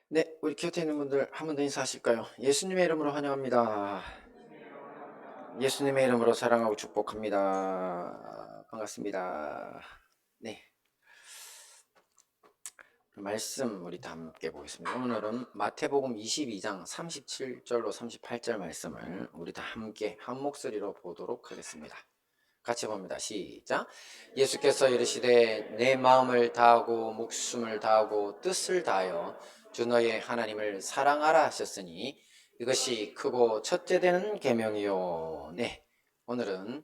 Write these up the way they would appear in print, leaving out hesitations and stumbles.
네, 우리 곁에 있는 분들 한 번 더 인사하실까요? 예수님의 이름으로 환영합니다. 예수님의 이름으로 사랑하고 축복합니다. 반갑습니다. 네, 말씀 우리 다 함께 보겠습니다. 오늘은 마태복음 22장 37절로 38절 말씀을 우리 다 함께 한 목소리로 보도록 하겠습니다. 같이 봅니다. 시작. 예수께서 이르시되 내 마음을 다하고 목숨을 다하고 뜻을 다하여 주 너의 하나님을 사랑하라 하셨으니 이것이 크고 첫째 되는 계명이요. 네, 오늘은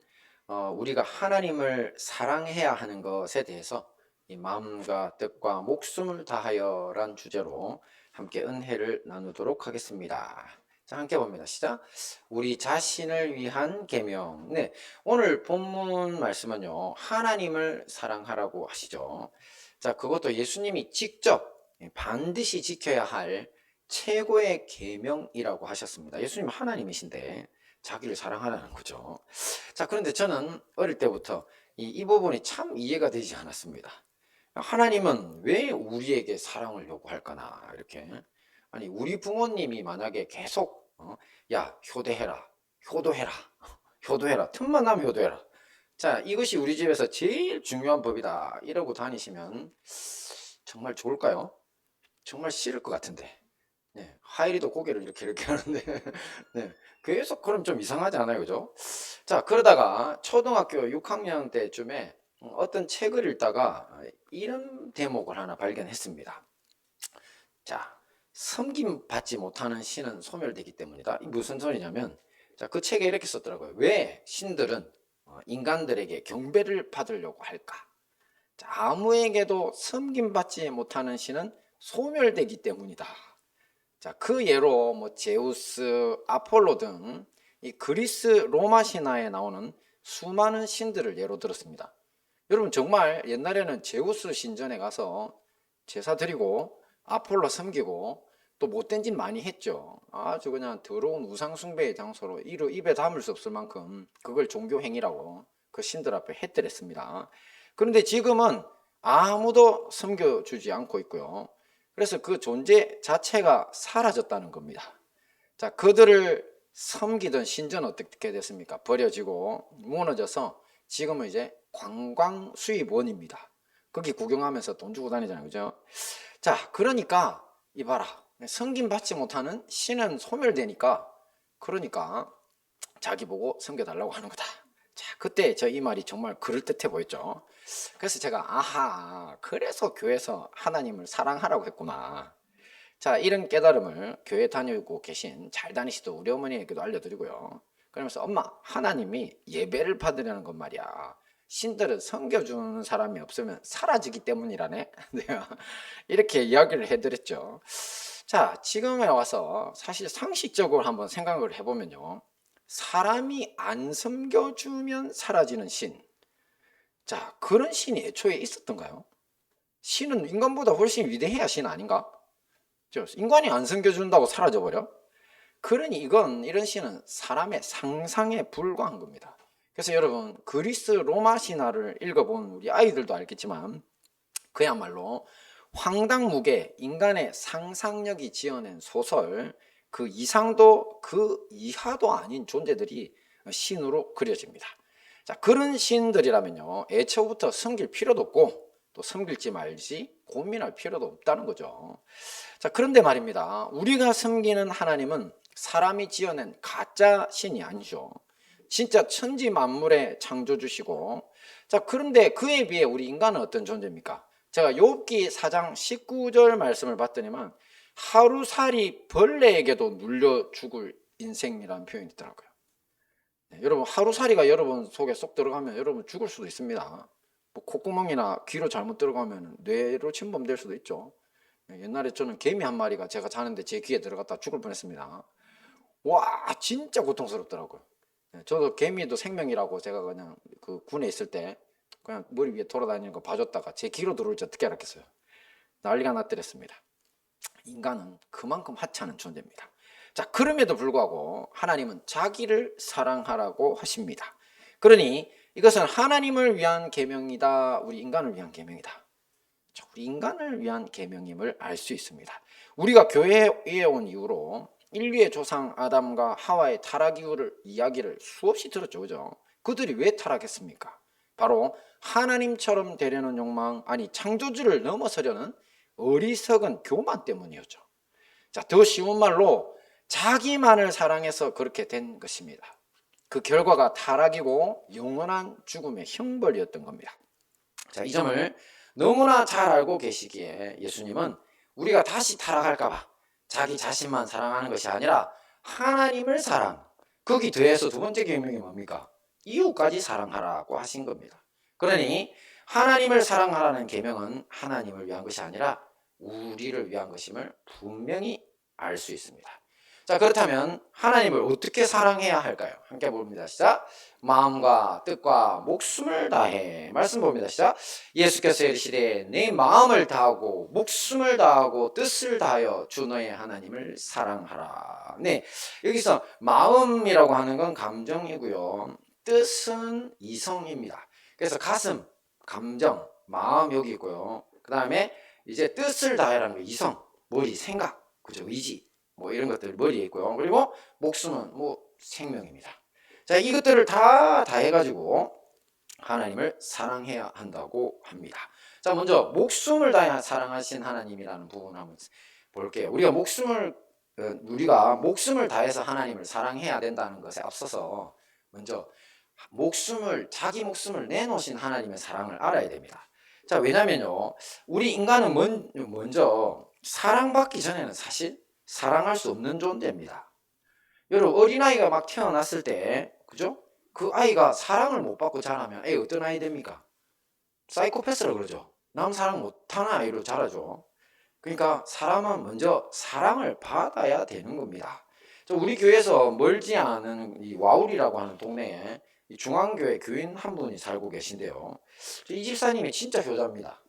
우리가 하나님을 사랑해야 하는 것에 대해서 이 마음과 뜻과 목숨을 다하여란 주제로 함께 은혜를 나누도록 하겠습니다. 자, 함께 봅니다. 시작. 우리 자신을 위한 계명. 네, 오늘 본문 말씀은요, 하나님을 사랑하라고 하시죠. 자, 그것도 예수님이 직접 반드시 지켜야 할 최고의 계명이라고 하셨습니다. 예수님 하나님이신데 자기를 사랑하라는 거죠. 자, 그런데 저는 어릴 때부터 이 부분이 참 이해가 되지 않았습니다. 하나님은 왜 우리에게 사랑을 요구할까나, 이렇게. 아니, 우리 부모님이 만약에 계속, 야, 효도해라, 효도해라, 효도해라, 틈만 나면 효도해라. 자, 이것이 우리 집에서 제일 중요한 법이다, 이러고 다니시면 정말 좋을까요? 정말 싫을 것 같은데. 네, 하이리도 고개를 이렇게 하는데, 네, 계속 그럼 좀 이상하지 않아요, 그죠? 자, 그러다가 초등학교 6학년 때쯤에 어떤 책을 읽다가 이런 대목을 하나 발견했습니다. 자, 섬김 받지 못하는 신은 소멸되기 때문이다. 이 무슨 소리냐면, 자, 그 책에 이렇게 썼더라고요. 왜 신들은 인간들에게 경배를 받으려고 할까? 자, 아무에게도 섬김 받지 못하는 신은 소멸되기 때문이다. 자, 그 예로 뭐 제우스, 아폴로 등 이 그리스 로마 신화에 나오는 수많은 신들을 예로 들었습니다. 여러분, 정말 옛날에는 제우스 신전에 가서 제사 드리고 아폴로 섬기고 또 못된 짓 많이 했죠. 아주 그냥 더러운 우상 숭배의 장소로 입에 담을 수 없을 만큼 그걸 종교 행위라고 그 신들 앞에 해뜨렸습니다. 그런데 지금은 아무도 섬겨주지 않고 있고요. 그래서 그 존재 자체가 사라졌다는 겁니다. 자, 그들을 섬기던 신전 어떻게 됐습니까? 버려지고 무너져서 지금은 이제 관광 수입원입니다. 거기 구경하면서 돈 주고 다니잖아요, 그죠? 자, 그러니까 이봐라, 섬김 받지 못하는 신은 소멸되니까, 그러니까 자기 보고 섬겨달라고 하는 거다. 자, 그때 저 이 말이 정말 그럴듯해 보였죠. 그래서 제가 아하, 그래서 교회에서 하나님을 사랑하라고 했구나. 자, 이런 깨달음을 교회 다니고 계신 잘 다니시던 우리 어머니에게도 알려드리고요. 그러면서 엄마, 하나님이 예배를 받으려는 건 말이야. 신들은 섬겨주는 사람이 없으면 사라지기 때문이라네. 내가 이렇게 이야기를 해드렸죠. 자, 지금에 와서 사실 상식적으로 한번 생각을 해보면요. 사람이 안 섬겨주면 사라지는 신. 자, 그런 신이 애초에 있었던가요? 신은 인간보다 훨씬 위대해야 신 아닌가? 인간이 안 섬겨준다고 사라져버려? 그러니 이런 신은 사람의 상상에 불과한 겁니다. 그래서 여러분, 그리스 로마 신화를 읽어본 우리 아이들도 알겠지만 그야말로 황당무계, 인간의 상상력이 지어낸 소설, 그 이상도 그 이하도 아닌 존재들이 신으로 그려집니다. 자, 그런 신들이라면요, 애초부터 섬길 필요도 없고 또 섬길지 말지 고민할 필요도 없다는 거죠. 자, 그런데 말입니다. 우리가 섬기는 하나님은 사람이 지어낸 가짜 신이 아니죠. 진짜 천지 만물의 창조주시고, 자, 그런데 그에 비해 우리 인간은 어떤 존재입니까? 제가 욥기 4장 19절 말씀을 봤더니만 하루살이 벌레에게도 눌려 죽을 인생이라는 표현이 있더라고요. 네, 여러분, 하루살이가 여러분 속에 쏙 들어가면 여러분 죽을 수도 있습니다. 뭐 콧구멍이나 귀로 잘못 들어가면 뇌로 침범될 수도 있죠. 옛날에 저는 개미 한 마리가 제가 자는데 제 귀에 들어갔다 죽을 뻔했습니다. 와, 진짜 고통스럽더라고요. 저도 개미도 생명이라고 제가 그냥 그 군에 있을 때 그냥 머리 위에 돌아다니는 거 봐줬다가 제 귀로 들어올지 어떻게 알았겠어요. 난리가 났더랬습니다. 인간은 그만큼 하찮은 존재입니다. 자, 그럼에도 불구하고 하나님은 자기를 사랑하라고 하십니다. 그러니 이것은 하나님을 위한 계명이다, 우리 인간을 위한 계명이다. 우리 인간을 위한 계명임을 알 수 있습니다. 우리가 교회에 온 이후로 인류의 조상 아담과 하와의 타락 이야기를 수없이 들었죠. 그죠? 그들이 왜 타락했습니까? 바로 하나님처럼 되려는 욕망, 아니 창조주를 넘어서려는 어리석은 교만 때문이었죠. 자, 더 쉬운 말로 자기만을 사랑해서 그렇게 된 것입니다. 그 결과가 타락이고 영원한 죽음의 형벌이었던 겁니다. 자, 이 점을 너무나 잘 알고 계시기에 예수님은 우리가 다시 타락할까봐 자기 자신만 사랑하는 것이 아니라 하나님을 사랑, 거기 더해서 두 번째 계명이 뭡니까? 이웃까지 사랑하라고 하신 겁니다. 그러니 하나님을 사랑하라는 계명은 하나님을 위한 것이 아니라 우리를 위한 것임을 분명히 알 수 있습니다. 자, 그렇다면 하나님을 어떻게 사랑해야 할까요? 함께 봅니다. 시작. 마음과 뜻과 목숨을 다해. 말씀 봅니다. 시작. 예수께서 이르시되 내 마음을 다하고 목숨을 다하고 뜻을 다하여 주 너의 하나님을 사랑하라. 네, 여기서 마음이라고 하는 건 감정이고요. 뜻은 이성입니다. 그래서 가슴, 감정, 마음 여기 있고요. 그 다음에 이제 뜻을 다해라는 거 이성, 머리, 생각, 그죠? 의지. 뭐 이런 것들 머리에 있고요. 그리고 목숨은 뭐 생명입니다. 자, 이것들을 다 해가지고 하나님을 사랑해야 한다고 합니다. 자, 먼저 목숨을 다해 사랑하신 하나님이라는 부분 한번 볼게요. 우리가 목숨을 다해서 하나님을 사랑해야 된다는 것에 앞서서 먼저 자기 목숨을 내놓으신 하나님의 사랑을 알아야 됩니다. 자, 왜냐면요, 우리 인간은 먼저 사랑받기 전에는 사실 사랑할 수 없는 존재입니다. 여러분, 어린아이가 막 태어났을 때, 그죠? 그 아이가 사랑을 못 받고 자라면 애 어떤 아이 됩니까? 사이코패스라 그러죠. 남 사랑 못하는 아이로 자라죠. 그러니까 사람은 먼저 사랑을 받아야 되는 겁니다. 우리 교회에서 멀지 않은 이 와울이라고 하는 동네에 중앙교회 교인 한 분이 살고 계신데요. 이 집사님이 진짜 효자입니다.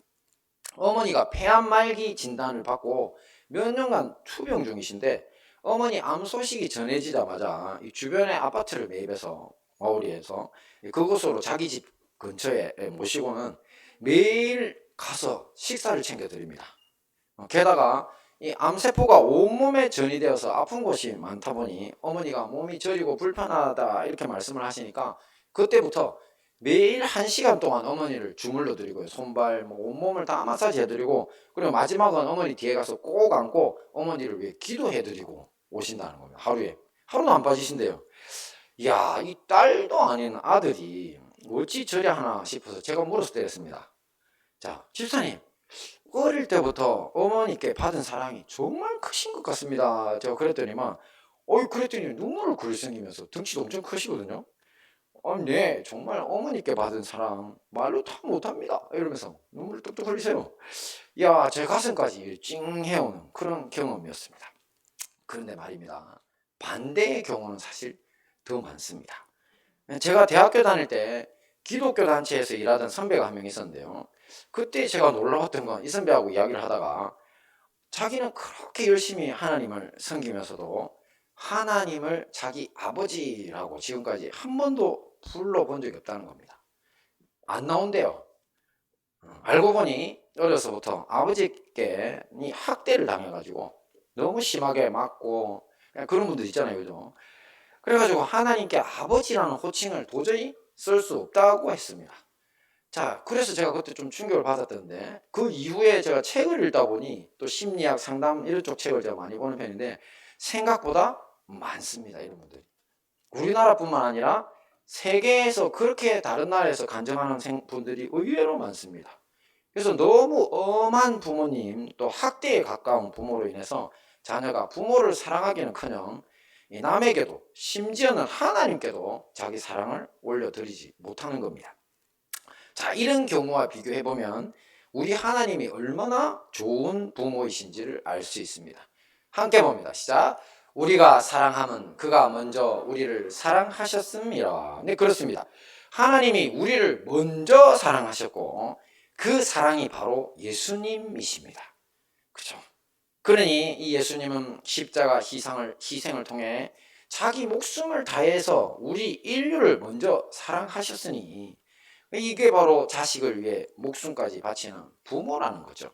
어머니가 폐암 말기 진단을 받고 몇 년간 투병 중이신데 어머니 암 소식이 전해지자마자 이 주변의 아파트를 매입해서 와우리에서 그곳으로 자기 집 근처에 모시고는 매일 가서 식사를 챙겨드립니다. 게다가 이 암세포가 온몸에 전이되어서 아픈 곳이 많다 보니 어머니가 몸이 저리고 불편하다 이렇게 말씀을 하시니까 그때부터 매일 1시간 동안 어머니를 주물러 드리고요. 손발, 온몸을 다 마사지 해드리고, 그리고 마지막은 어머니 뒤에 가서 꼭 안고 어머니를 위해 기도해 드리고 오신다는 겁니다. 하루에. 하루도 안 빠지신대요. 이야, 이 딸도 아닌 아들이 어찌 저리 하나 싶어서 제가 물어서 때렸습니다. 자, 집사님, 어릴 때부터 어머니께 받은 사랑이 정말 크신 것 같습니다. 제가 그랬더니만, 그랬더니 눈물을 글썽이면서 덩치도 엄청 크시거든요. 네, 정말 어머니께 받은 사랑 말로 다 못합니다. 이러면서 눈물을 뚝뚝 흘리세요. 야, 제 가슴까지 찡해오는 그런 경험이었습니다. 그런데 말입니다. 반대의 경우는 사실 더 많습니다. 제가 대학교 다닐 때 기독교 단체에서 일하던 선배가 한 명 있었는데요. 그때 제가 놀라웠던 건 이 선배하고 이야기를 하다가 자기는 그렇게 열심히 하나님을 섬기면서도 하나님을 자기 아버지라고 지금까지 한 번도 불러본 적이 없다는 겁니다. 안 나온대요. 알고 보니 어려서부터 아버지께 학대를 당해가지고 너무 심하게 맞고 그런 분들 있잖아요. 그죠? 그래가지고 하나님께 아버지라는 호칭을 도저히 쓸 수 없다고 했습니다. 자, 그래서 제가 그때 좀 충격을 받았던데 그 이후에 제가 책을 읽다 보니 또 심리학 상담 이런 쪽 책을 제가 많이 보는 편인데 생각보다 많습니다. 이런 분들이. 우리나라뿐만 아니라 세계에서 그렇게 다른 나라에서 간증하는 분들이 의외로 많습니다. 그래서 너무 엄한 부모님 또 학대에 가까운 부모로 인해서 자녀가 부모를 사랑하기는커녕 남에게도 심지어는 하나님께도 자기 사랑을 올려드리지 못하는 겁니다. 자, 이런 경우와 비교해보면 우리 하나님이 얼마나 좋은 부모이신지를 알 수 있습니다. 함께 봅니다. 시작. 우리가 사랑함은 그가 먼저 우리를 사랑하셨음이라. 네, 그렇습니다. 하나님이 우리를 먼저 사랑하셨고 그 사랑이 바로 예수님이십니다. 그렇죠? 그러니 이 예수님은 십자가 희생을 통해 자기 목숨을 다해서 우리 인류를 먼저 사랑하셨으니 이게 바로 자식을 위해 목숨까지 바치는 부모라는 거죠.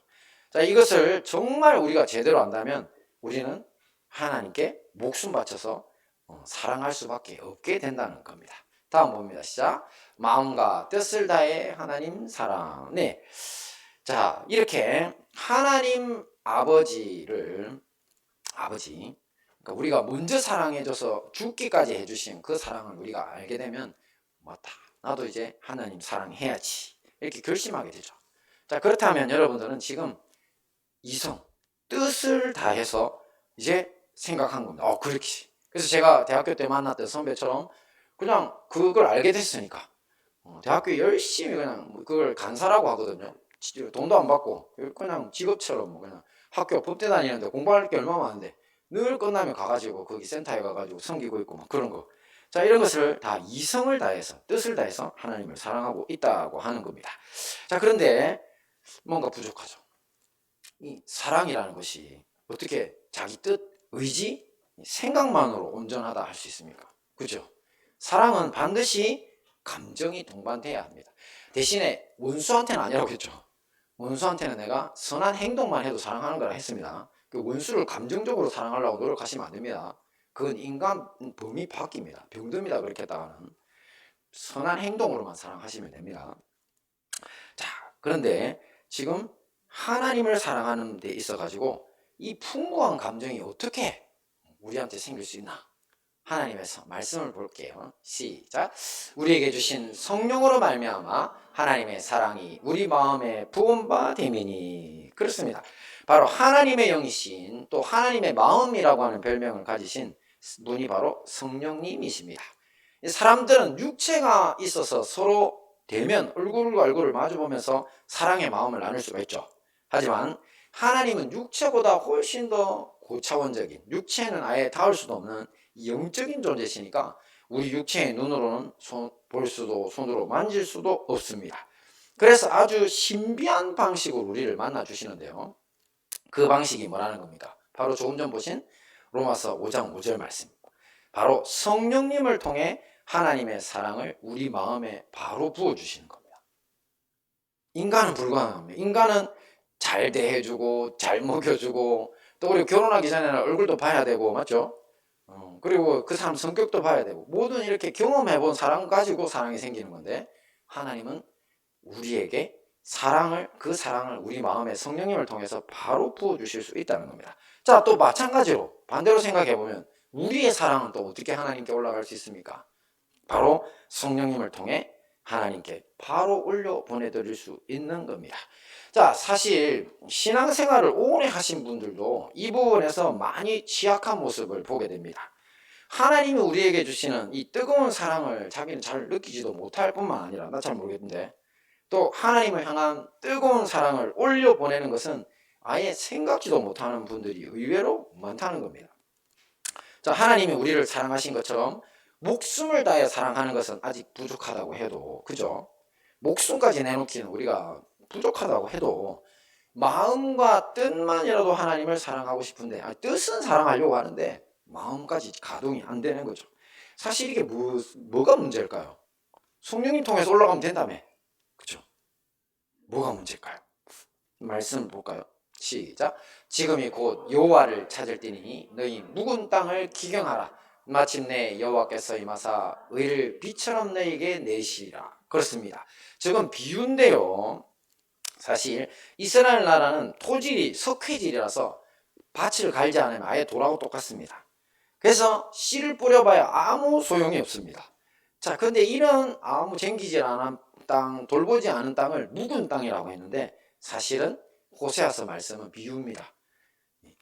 자, 이것을 정말 우리가 제대로 안다면 우리는 하나님께 목숨 바쳐서 사랑할 수밖에 없게 된다는 겁니다. 다음 봅니다. 시작. 마음과 뜻을 다해 하나님 사랑. 네. 자, 이렇게 하나님 아버지를 그러니까 우리가 먼저 사랑해줘서 죽기까지 해주신 그 사랑을 우리가 알게 되면 맞다. 나도 이제 하나님 사랑해야지. 이렇게 결심하게 되죠. 자, 그렇다면 여러분들은 지금 이성, 뜻을 다해서 이제 생각한 겁니다. 그렇지. 그래서 제가 대학교 때 만났던 선배처럼 그냥 그걸 알게 됐으니까 대학교 열심히 그냥 그걸 간사라고 하거든요. 돈도 안 받고 그냥 직업처럼 그냥 학교 법대 다니는데 공부할 게 얼마 많은데 늘 끝나면 가가지고 거기 센터에 가가지고 섬기고 있고 막 그런 거. 자, 이런 것을 다 이성을 다해서 뜻을 다해서 하나님을 사랑하고 있다고 하는 겁니다. 자, 그런데 뭔가 부족하죠. 이 사랑이라는 것이 어떻게 자기 뜻, 의지, 생각만으로 온전하다 할 수 있습니까? 그죠? 사랑은 반드시 감정이 동반돼야 합니다. 대신에 원수한테는 아니라고 했죠. 원수한테는 내가 선한 행동만 해도 사랑하는 거라 했습니다. 그 원수를 감정적으로 사랑하려고 노력하시면 안 됩니다. 그건 인간 범위 바뀝니다. 병듭니다. 그렇게 했다가는 선한 행동으로만 사랑하시면 됩니다. 자, 그런데 지금 하나님을 사랑하는 데 있어 가지고 이 풍부한 감정이 어떻게 우리한테 생길 수 있나? 하나님에서 말씀을 볼게요. 시작. 우리에게 주신 성령으로 말미암아 하나님의 사랑이 우리 마음에 부은 바 되미니. 그렇습니다. 바로 하나님의 영이신 또 하나님의 마음이라고 하는 별명을 가지신 분이 바로 성령님이십니다. 사람들은 육체가 있어서 서로 대면 얼굴과 얼굴을 마주보면서 사랑의 마음을 나눌 수가 있죠. 하지만 하나님은 육체보다 훨씬 더 고차원적인, 육체는 아예 닿을 수도 없는 영적인 존재시니까 우리 육체의 눈으로는 볼 수도 손으로 만질 수도 없습니다. 그래서 아주 신비한 방식으로 우리를 만나 주시는데요. 그 방식이 뭐라는 겁니까? 바로 조금 전 보신 로마서 5장 5절 말씀. 바로 성령님을 통해 하나님의 사랑을 우리 마음에 바로 부어주시는 겁니다. 인간은 불가능합니다. 인간은 잘 대해주고 잘 먹여주고 또 우리 결혼하기 전에는 얼굴도 봐야 되고 맞죠? 그리고 그 사람 성격도 봐야 되고 모든 이렇게 경험해본 사랑 가지고 사랑이 생기는 건데 하나님은 우리에게 그 사랑을 우리 마음에 성령님을 통해서 바로 부어주실 수 있다는 겁니다. 자, 또 마찬가지로 반대로 생각해보면 우리의 사랑은 또 어떻게 하나님께 올라갈 수 있습니까? 바로 성령님을 통해 하나님께 바로 올려 보내드릴 수 있는 겁니다. 자, 사실 신앙생활을 오래 하신 분들도 이 부분에서 많이 취약한 모습을 보게 됩니다. 하나님이 우리에게 주시는 이 뜨거운 사랑을 자기는 잘 느끼지도 못할 뿐만 아니라 나 잘 모르겠는데 또 하나님을 향한 뜨거운 사랑을 올려 보내는 것은 아예 생각지도 못하는 분들이 의외로 많다는 겁니다. 자, 하나님이 우리를 사랑하신 것처럼 목숨을 다해 사랑하는 것은 아직 부족하다고 해도 그죠? 목숨까지 내놓기는 우리가 부족하다고 해도 마음과 뜻만이라도 하나님을 사랑하고 싶은데 뜻은 사랑하려고 하는데 마음까지 가동이 안 되는 거죠. 사실 이게 뭐가 문제일까요? 성령님 통해서 올라가면 된다며. 그죠? 뭐가 문제일까요? 말씀 볼까요? 시작. 지금이 곧 여호와를 찾을 때니 너희 묵은 땅을 기경하라. 마침내 여호와께서 임하사 의를 비처럼 너희에게 내시리라. 그렇습니다. 지금 비유인데요. 사실 이스라엘 나라는 토질이 석회질이라서 밭을 갈지 않으면 아예 돌하고 똑같습니다. 그래서 씨를 뿌려봐야 아무 소용이 없습니다. 자, 근데 이런 아무 쟁기질 않은 땅, 돌보지 않은 땅을 묵은 땅이라고 했는데 사실은 호세아서 말씀은 비유입니다.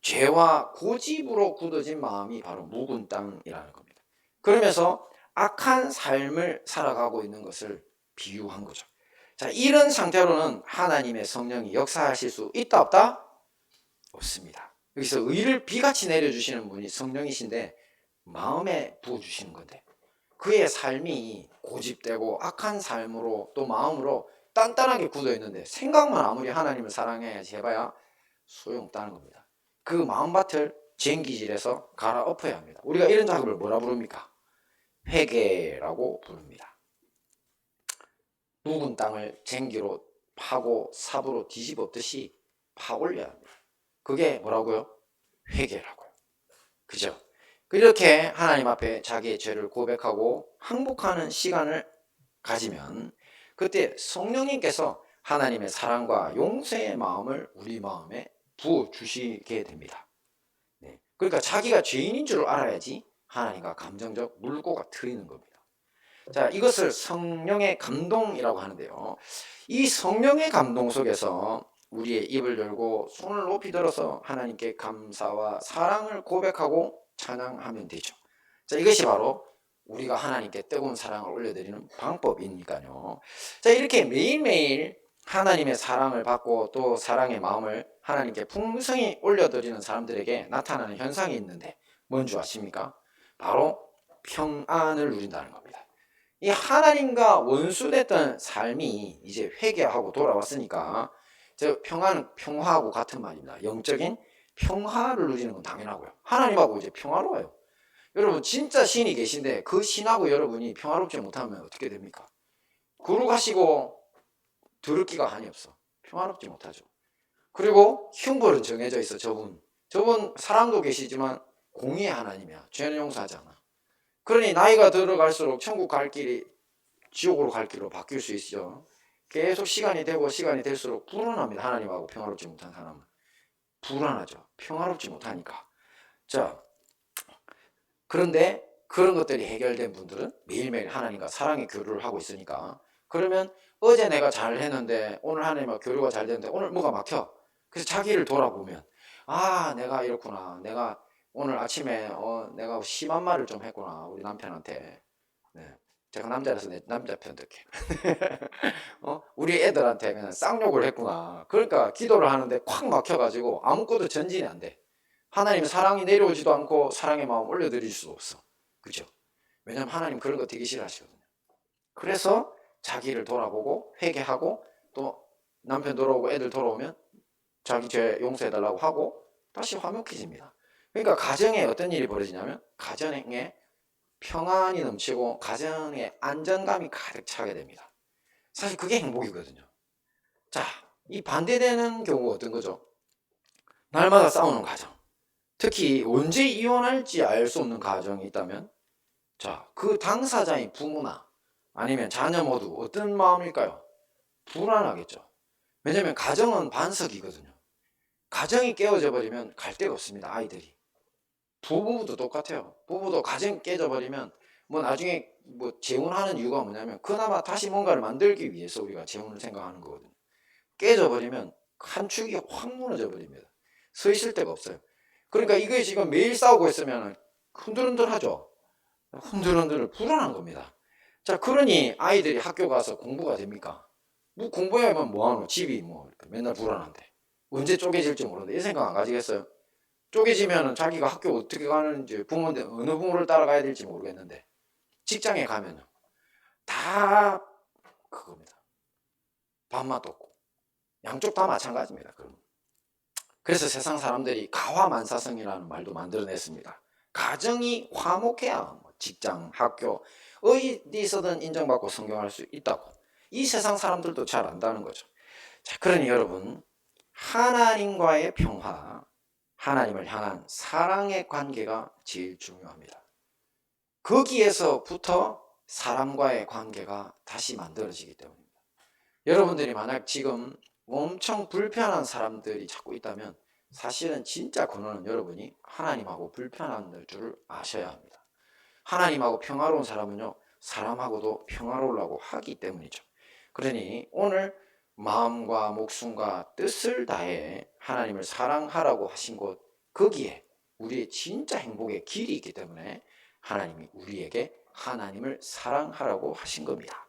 죄와 고집으로 굳어진 마음이 바로 묵은 땅이라는 겁니다. 그러면서 악한 삶을 살아가고 있는 것을 비유한 거죠. 자, 이런 상태로는 하나님의 성령이 역사하실 수 있다 없다? 없습니다. 여기서 의를 비같이 내려주시는 분이 성령이신데 마음에 부어주시는 건데 그의 삶이 고집되고 악한 삶으로 또 마음으로 단단하게 굳어 있는데 생각만 아무리 하나님을 사랑해야지 해봐야 소용없다는 겁니다. 그 마음밭을 쟁기질해서 갈아엎어야 합니다. 우리가 이런 작업을 뭐라 부릅니까? 회개라고 부릅니다. 묵은 땅을 쟁기로 파고 삽으로 뒤집었듯이 파올려야 합니다. 그게 뭐라고요? 회개라고요. 그죠? 이렇게 하나님 앞에 자기의 죄를 고백하고 항복하는 시간을 가지면 그때 성령님께서 하나님의 사랑과 용서의 마음을 우리 마음에 부어주시게 됩니다. 네. 그러니까 자기가 죄인인 줄 알아야지 하나님과 감정적 물꼬가 트이는 겁니다. 자, 이것을 성령의 감동이라고 하는데요. 이 성령의 감동 속에서 우리의 입을 열고 손을 높이 들어서 하나님께 감사와 사랑을 고백하고 찬양하면 되죠. 자, 이것이 바로 우리가 하나님께 뜨거운 사랑을 올려드리는 방법이니까요. 자, 이렇게 매일매일 하나님의 사랑을 받고 또 사랑의 마음을 하나님께 풍성히 올려드리는 사람들에게 나타나는 현상이 있는데 뭔지 아십니까? 바로 평안을 누린다는 겁니다. 이 하나님과 원수됐던 삶이 이제 회개하고 돌아왔으니까 저 평안은 평화하고 같은 말입니다. 영적인 평화를 누리는 건 당연하고요. 하나님하고 이제 평화로워요. 여러분 진짜 신이 계신데 그 신하고 여러분이 평화롭지 못하면 어떻게 됩니까? 거룩하시고 더럽기가 한이 없어. 평화롭지 못하죠. 그리고 형벌은 정해져 있어. 저분 사랑도 계시지만 공의의 하나님이야. 죄는 용서하지 않아. 그러니 나이가 들어갈수록 천국 갈 길이 지옥으로 갈 길로 바뀔 수 있죠. 계속 시간이 되고 시간이 될수록 불안합니다. 하나님하고 평화롭지 못한 사람은 불안하죠. 평화롭지 못하니까. 자, 그런데 그런 것들이 해결된 분들은 매일매일 하나님과 사랑의 교류를 하고 있으니까 그러면 어제 내가 잘 했는데 오늘 하나님과 교류가 잘 됐는데 오늘 뭐가 막혀. 그래서 자기를 돌아보면 아 내가 이렇구나. 내가 오늘 아침에 내가 심한 말을 좀 했구나. 우리 남편한테. 네. 제가 남자라서 내 남자 편 듣게. 우리 애들한테 그냥 쌍욕을 했구나. 그러니까 기도를 하는데 콱 막혀가지고 아무것도 전진이 안 돼. 하나님의 사랑이 내려오지도 않고 사랑의 마음 올려드릴 수도 없어. 그죠? 왜냐하면 하나님 그런 거 되게 싫어하시거든요. 그래서 자기를 돌아보고 회개하고 또 남편 돌아오고 애들 돌아오면 자기 죄 용서해달라고 하고 다시 화목해집니다. 그러니까 가정에 어떤 일이 벌어지냐면 가정에 평안이 넘치고 가정에 안정감이 가득 차게 됩니다. 사실 그게 행복이거든요. 자, 이 반대되는 경우가 어떤 거죠? 날마다 싸우는 가정. 특히 언제 이혼할지 알 수 없는 가정이 있다면 자, 그 당사자인 부모나 아니면 자녀 모두 어떤 마음일까요? 불안하겠죠. 왜냐하면 가정은 반석이거든요. 가정이 깨어져 버리면 갈 데가 없습니다. 아이들이. 부부도 똑같아요. 부부도 가정 깨져 버리면 뭐 나중에 뭐 재혼하는 이유가 뭐냐면 그나마 다시 뭔가를 만들기 위해서 우리가 재혼을 생각하는 거거든요. 깨져 버리면 한 축이 확 무너져 버립니다. 서 있을 데가 없어요. 그러니까 이게 지금 매일 싸우고 있으면 흔들흔들하죠. 흔들흔들 불안한 겁니다. 자, 그러니 아이들이 학교 가서 공부가 됩니까? 뭐 공부해야만 뭐하노? 집이 뭐 맨날 불안한데 언제 쪼개질지 모르는데 이 생각 안 가지겠어요? 쪼개지면 자기가 학교 어떻게 가는지 부모인데 어느 부모를 따라가야 될지 모르겠는데 직장에 가면 다 그겁니다. 밥맛 없고 양쪽 다 마찬가지입니다. 그래서 세상 사람들이 가화만사성이라는 말도 만들어냈습니다. 가정이 화목해야 뭐 직장, 학교 어디서든 인정받고 성공할 수 있다고. 이 세상 사람들도 잘 안다는 거죠. 자, 그러니 여러분 하나님과의 평화, 하나님을 향한 사랑의 관계가 제일 중요합니다. 거기에서부터 사람과의 관계가 다시 만들어지기 때문입니다. 여러분들이 만약 지금 엄청 불편한 사람들이 자꾸 있다면 사실은 진짜 근원은 여러분이 하나님하고 불편한 줄을 아셔야 합니다. 하나님하고 평화로운 사람은요 사람하고도 평화로우려고 하기 때문이죠. 그러니 오늘 마음과 목숨과 뜻을 다해 하나님을 사랑하라고 하신 곳 거기에 우리의 진짜 행복의 길이 있기 때문에 하나님이 우리에게 하나님을 사랑하라고 하신 겁니다.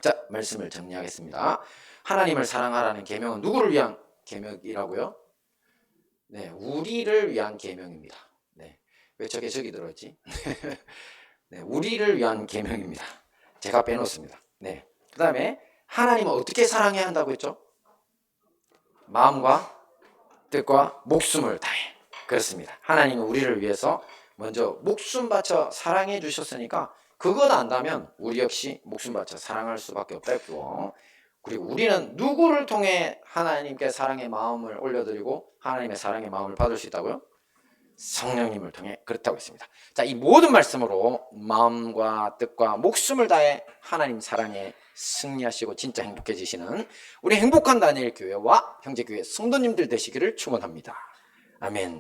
자, 말씀을 정리하겠습니다. 하나님을 사랑하라는 계명은 누구를 위한 계명이라고요? 네, 우리를 위한 계명입니다. 네, 왜 저게 저기 들어있지? 네, 우리를 위한 계명입니다. 제가 빼놓습니다. 네, 그 다음에 하나님은 어떻게 사랑해야 한다고 했죠? 마음과 뜻과 목숨을 다해. 그렇습니다. 하나님은 우리를 위해서 먼저 목숨 바쳐 사랑해 주셨으니까 그것 안다면 우리 역시 목숨 바쳐 사랑할 수밖에 없다고 그리고 우리는 누구를 통해 하나님께 사랑의 마음을 올려드리고 하나님의 사랑의 마음을 받을 수 있다고요? 성령님을 통해 그렇다고 했습니다. 자, 이 모든 말씀으로 마음과 뜻과 목숨을 다해 하나님 사랑에 승리하시고 진짜 행복해지시는 우리 행복한 다니엘 교회와 형제교회 성도님들 되시기를 축원합니다. 아멘.